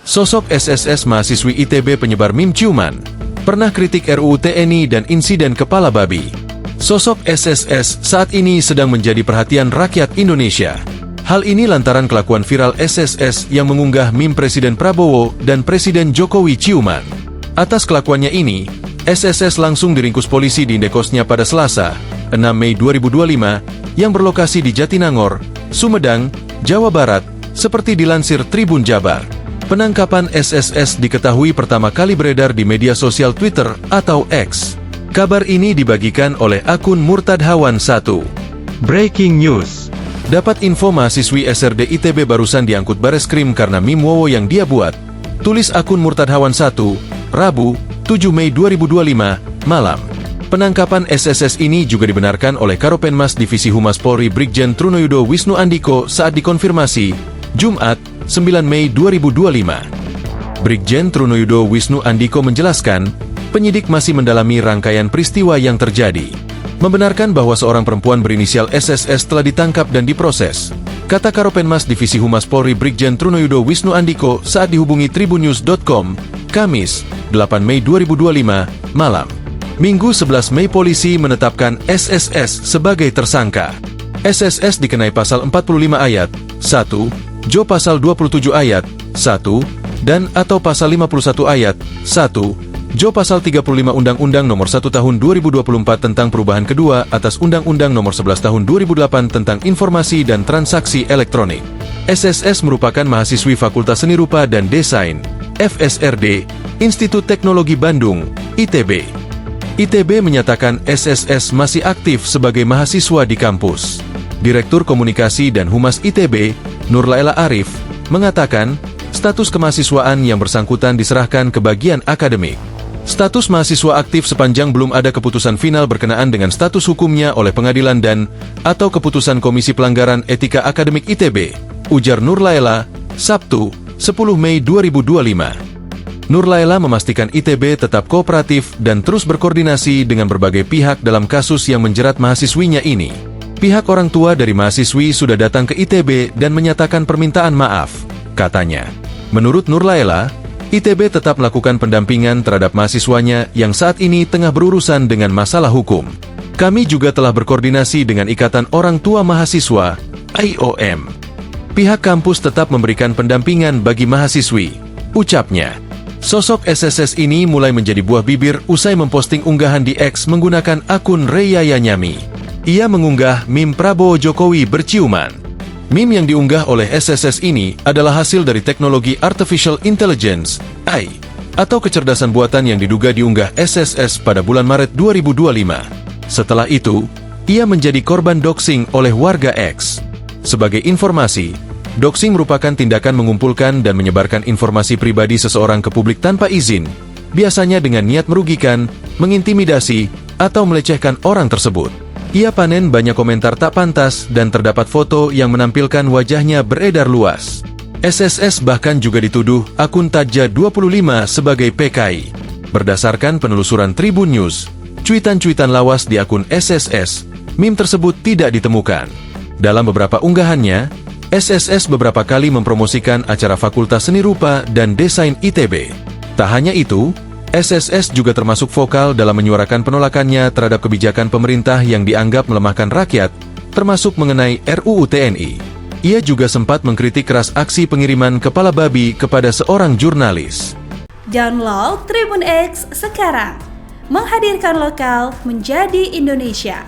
Sosok SSS mahasiswi ITB penyebar meme ciuman, pernah kritik RUU TNI dan insiden kepala babi. Sosok SSS saat ini sedang menjadi perhatian rakyat Indonesia. Hal ini lantaran kelakuan viral SSS yang mengunggah meme Presiden Prabowo dan Presiden Jokowi ciuman. Atas kelakuannya ini, SSS langsung diringkus polisi di indekosnya pada Selasa, 6 Mei 2025, yang berlokasi di Jatinangor, Sumedang, Jawa Barat, seperti dilansir Tribun Jabar. Penangkapan SSS diketahui pertama kali beredar di media sosial Twitter atau X. Kabar ini dibagikan oleh akun Murtadhawan 1. Breaking news. Dapat info mahasiswi SRD ITB barusan diangkut Bareskrim karena meme Wowo yang dia buat. Tulis akun Murtadhawan 1, Rabu, 7 Mei 2025, malam. Penangkapan SSS ini juga dibenarkan oleh Karopenmas Divisi Humas Polri Brigjen Trunoyudo Wisnu Andiko saat dikonfirmasi, Jumat, 9 Mei 2025. Brigjen Trunoyudo Wisnu Andiko menjelaskan, penyidik masih mendalami rangkaian peristiwa yang terjadi. Membenarkan bahwa seorang perempuan berinisial SSS telah ditangkap dan diproses, kata Karopenmas Divisi Humas Polri Brigjen Trunoyudo Wisnu Andiko saat dihubungi tribunnews.com, Kamis, 8 Mei 2025, malam. Minggu 11 Mei polisi menetapkan SSS sebagai tersangka. SSS dikenai pasal 45 ayat 1, Jo pasal 27 ayat 1, dan atau pasal 51 ayat 1, Jo pasal 35 Undang-Undang Nomor 1 Tahun 2024 tentang perubahan kedua atas Undang-Undang Nomor 11 Tahun 2008 tentang Informasi dan Transaksi Elektronik. SSS merupakan mahasiswi Fakultas Seni Rupa dan Desain, FSRD, Institut Teknologi Bandung, ITB. ITB menyatakan SSS masih aktif sebagai mahasiswa di kampus. Direktur Komunikasi dan Humas ITB, Nurlaila Arif, mengatakan, status kemahasiswaan yang bersangkutan diserahkan ke bagian akademik. Status mahasiswa aktif sepanjang belum ada keputusan final berkenaan dengan status hukumnya oleh pengadilan dan atau keputusan Komisi Pelanggaran Etika Akademik ITB, ujar Nurlaila, Sabtu, 10 Mei 2025. Nurlaila memastikan ITB tetap kooperatif dan terus berkoordinasi dengan berbagai pihak dalam kasus yang menjerat mahasiswinya ini. Pihak orang tua dari mahasiswi sudah datang ke ITB dan menyatakan permintaan maaf, katanya. Menurut Nurlaila, ITB tetap melakukan pendampingan terhadap mahasiswanya yang saat ini tengah berurusan dengan masalah hukum. Kami juga telah berkoordinasi dengan Ikatan Orang Tua Mahasiswa, IOM. Pihak kampus tetap memberikan pendampingan bagi mahasiswi, ucapnya. Sosok SSS ini mulai menjadi buah bibir usai memposting unggahan di X menggunakan akun Reyaya Nyami. Ia mengunggah meme Prabowo Jokowi berciuman. Meme yang diunggah oleh SSS ini adalah hasil dari teknologi Artificial Intelligence, AI, atau kecerdasan buatan yang diduga diunggah SSS pada bulan Maret 2025. Setelah itu, ia menjadi korban doxing oleh warga X. Sebagai informasi, doxing merupakan tindakan mengumpulkan dan menyebarkan informasi pribadi seseorang ke publik tanpa izin, biasanya dengan niat merugikan, mengintimidasi, atau melecehkan orang tersebut. Ia panen banyak komentar tak pantas dan terdapat foto yang menampilkan wajahnya beredar luas. SSS bahkan juga dituduh akun Tajja 25 sebagai PKI. Berdasarkan penelusuran Tribun News, cuitan-cuitan lawas di akun SSS, meme tersebut tidak ditemukan. Dalam beberapa unggahannya, SSS beberapa kali mempromosikan acara Fakultas Seni Rupa dan Desain ITB. Tak hanya itu, SSS juga termasuk vokal dalam menyuarakan penolakannya terhadap kebijakan pemerintah yang dianggap melemahkan rakyat, termasuk mengenai RUU TNI. Ia juga sempat mengkritik keras aksi pengiriman kepala babi kepada seorang jurnalis. Download Tribun X sekarang, menghadirkan lokal menjadi Indonesia.